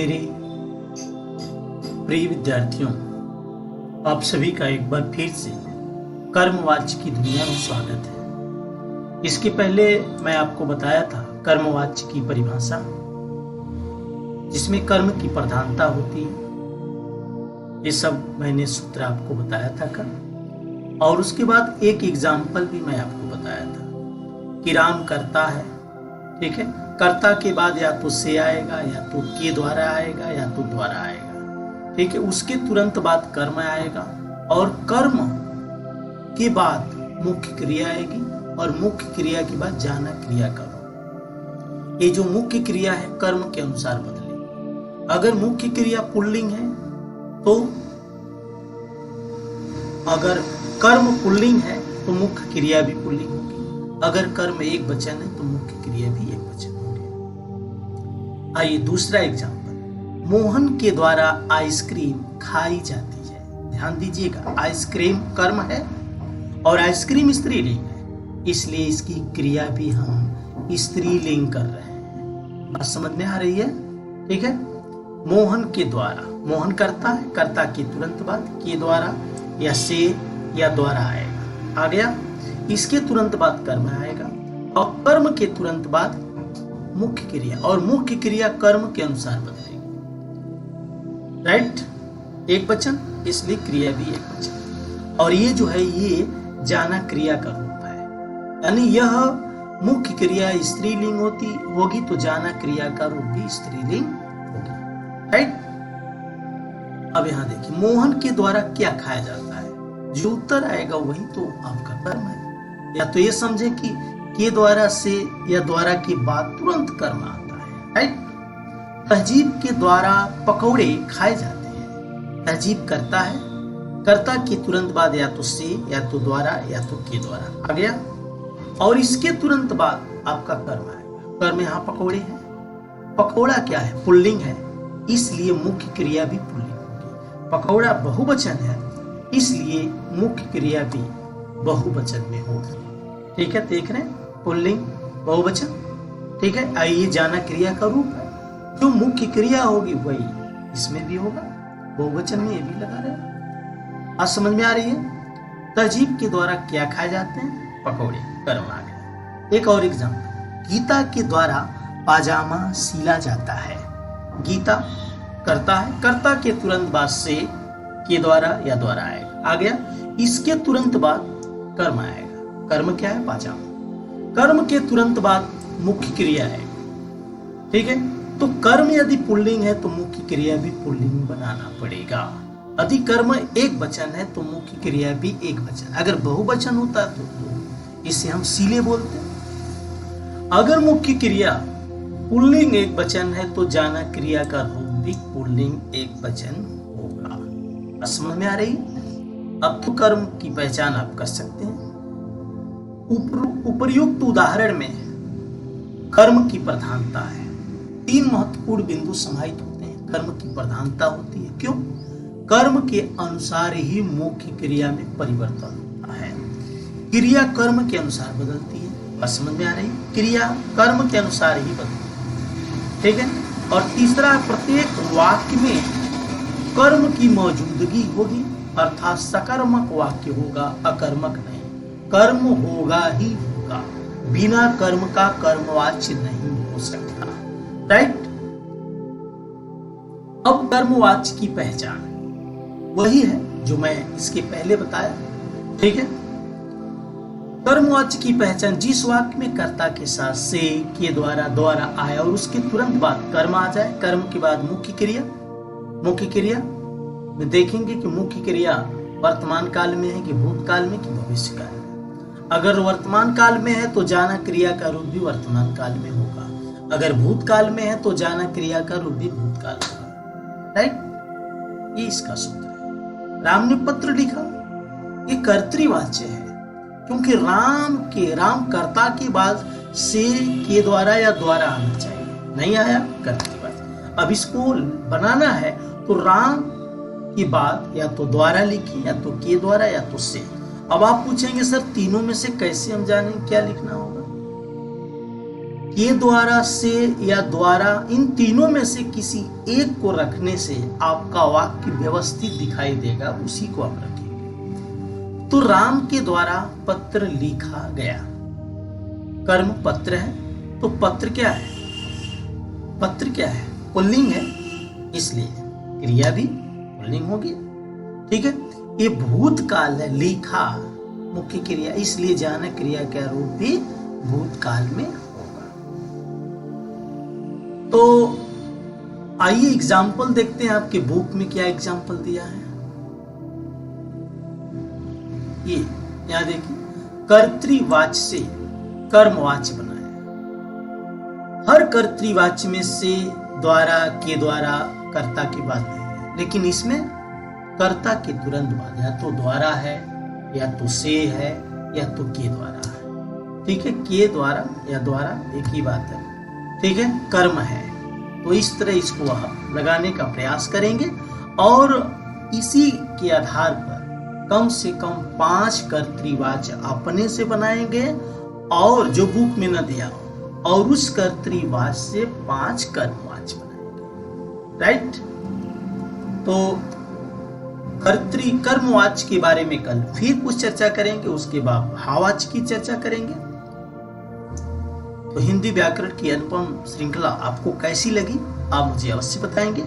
मेरे प्रिय विद्यार्थियों, आप सभी का एक बार फिर से कर्मवाच्य की दुनिया में स्वागत है। इसके पहले मैं आपको बताया था कर्मवाच्य की परिभाषा, जिसमें कर्म की प्रधानता होती है। ये सब मैंने सूत्र आपको बताया था कल, और उसके बाद एक एग्जाम्पल भी मैं आपको बताया था कि राम करता है, ठीक है। कर्ता के बाद या तो से आएगा, या तो के द्वारा आएगा, या तो द्वारा आएगा, ठीक है। उसके तुरंत बाद कर्म आएगा, और कर्म के बाद मुख्य क्रिया आएगी, और मुख्य क्रिया के बाद जाना क्रिया करो। ये जो मुख्य क्रिया है कर्म के अनुसार बदले। अगर मुख्य क्रिया पुल्लिंग है तो, अगर कर्म पुल्लिंग है तो मुख्य क्रिया भी पुल्लिंग होगी। अगर कर्म एक वचन है तो मुख्य क्रिया भी एक वचन होगी। आइए दूसरा एग्जांपल, मोहन के द्वारा आइसक्रीम खाई जाती है। ध्यान दीजिएगा, आइसक्रीम कर्म है और आइसक्रीम स्त्रीलिंग है, इसलिए इसकी क्रिया भी हम स्त्रीलिंग कर रहे हैं। बात समझ में आ रही है, ठीक है। मोहन के द्वारा, मोहन करता है, कर्ता के तुरंत बाद के द्वारा या से या द्वारा आएगा, आ गया। इसके तुरंत बाद कर्म आएगा, और कर्म के तुरंत बाद मुख्य क्रिया, और मुख्य क्रिया कर्म के अनुसार बदलेगी। राइट, एक वचन, इसलिए क्रिया भी एक वचन। और ये जो है ये जाना क्रिया का रूप है, यानी यह मुख्य क्रिया स्त्रीलिंग होगी तो जाना क्रिया का रूप भी स्त्रीलिंग होगी। राइट। अब यहां देखिए, मोहन के द्वारा क्या खाया जाता है, जो उत्तर आएगा वही तो आपका कर्म है। या तो ये समझे कि के द्वारा से या द्वारा के बाद तुरंत कर्म आता है। राइट। तहजीब के द्वारा पकौड़े खाए जाते हैं। तहजीब करता है, कर्ता के तुरंत बाद या तो से या तो द्वारा या तो के द्वारा आ गया, और इसके तुरंत बाद आपका कर्म आएगा। कर्म यहाँ पकौड़े है। पकौड़ा क्या है, पुल्लिंग है, इसलिए मुख्य क्रिया भी पुल्लिंग होगी। पकौड़ा बहुवचन है, इसलिए मुख्य क्रिया भी बहुवचन में होगी। ठीक है, देख रहे हैं, पुल्लिंग बहुवचन, ठीक है। आइए जाना क्रिया का रूप है, जो मुख्य क्रिया होगी वही इसमें भी होगा, बहुवचन में ये भी लगा रहे। आज समझ में आ रही है। तहजीब के द्वारा क्या खाए जाते हैं, पकौड़े, कर्म आ गया। एक और एग्जाम्पल, गीता के द्वारा पाजामा सिला जाता है। गीता करता है, कर्ता के तुरंत बाद से के द्वारा या द्वारा आएगा, आ गया। इसके तुरंत बाद कर्म आएगा। कर्म क्या है, पाजामा। कर्म के तुरंत बाद मुख्य क्रिया है, ठीक है। तो कर्म यदि पुल्लिंग है तो मुख्य क्रिया भी पुल्लिंग बनाना पड़ेगा। यदि कर्म एक वचन है तो मुख्य क्रिया भी एक वचन। अगर बहुवचन होता तो इसे हम सीले बोलते हैं। अगर मुख्य क्रिया पुल्लिंग एक वचन है तो जाना क्रिया का रूप भी पुल्लिंग एक वचन होगा। समझ में आ रही। अब तो कर्म की पहचान आप कर सकते हैं। उपर्युक्त उदाहरण में कर्म की प्रधानता है। तीन महत्वपूर्ण बिंदु समाहित होते हैं। कर्म की प्रधानता होती है, क्यों? कर्म के अनुसार ही मुख्य क्रिया में परिवर्तन होता है। क्रिया कर्म के अनुसार बदलती है। बस समझ में आ रही, क्रिया कर्म के अनुसार ही बदलती है, ठीक है। और तीसरा, प्रत्येक वाक्य में कर्म की मौजूदगी होगी, अर्थात सकर्मक वाक्य होगा, अकर्मक नहीं। कर्म होगा ही होगा, बिना कर्म का कर्मवाच्य नहीं हो सकता। राइट। अब कर्मवाच्य की पहचान वही है जो मैं इसके पहले बताया, ठीक है। कर्मवाच्य की पहचान, जिस वाक्य में कर्ता के साथ से, के द्वारा, द्वारा आए और उसके तुरंत बाद कर्म आ जाए, कर्म के बाद मुख्य क्रिया। मुख्य क्रिया में देखेंगे कि मुख्य क्रिया वर्तमान काल में है कि भूतकाल में कि भविष्य काल में। अगर वर्तमान काल में है तो जाना क्रिया का रूप भी वर्तमान काल में होगा। अगर भूतकाल में है तो जाना क्रिया का रूप भी भूतकाल होगा। राइट, ये इसका सूत्र है। राम ने पत्र लिखा, ये कर्तृवाच्य है, क्योंकि राम कर्ता के बाद से, के द्वारा या द्वारा आना चाहिए, नहीं आया, कर्तृवाच्य। अब इसको बनाना है तो राम की बाद या तो द्वारा लिखी, या तो के द्वारा, या तो से। अब आप पूछेंगे सर तीनों में से कैसे हम जानें क्या लिखना होगा? के द्वारा, से या द्वारा, इन तीनों में से किसी एक को रखने से आपका वाक्य व्यवस्थित दिखाई देगा, उसी को आप रखेंगे। तो राम के द्वारा पत्र लिखा गया, कर्म पत्र है, तो पत्र क्या है? पत्र क्या है? पुल्लिंग है, इसलिए क्रिया भी पुल्लिंग होगी। ठीक है, ये भूतकाल है, लिखा मुख्य क्रिया, इसलिए जाना क्रिया का रूप भी भूतकाल में होगा। तो आइए एग्जाम्पल देखते हैं, आपके बुक में क्या एग्जाम्पल दिया है। ये यहां देखिए, कर्तृवाच्य से कर्मवाच्य बनाया। हर कर्तृवाच्य में से, द्वारा, के द्वारा कर्ता की बात नहीं है, लेकिन इसमें कर्ता के तुरंत बाद या तो द्वारा है, या तो से है, या तो के द्वारा है। ठीक है, के द्वारा या द्वारा एक ही बात है। ठीक है, कर्म है, तो इस तरह इसको आप लगाने का प्रयास करेंगे और इसी के आधार पर कम से कम 5 कर्तृवाच्य अपने से बनाएंगे और जो बुक में न दिया हो, और उस कर्तृवाच्य से 5 कर्मवाच्य बनाएंगे। राइट, तो कर्मवाच्य के बारे में कल फिर कुछ चर्चा करेंगे, उसके बाद भाववाच्य की चर्चा करेंगे। तो हिंदी व्याकरण की अनुपम श्रृंखला आपको कैसी लगी, आप मुझे अवश्य बताएंगे।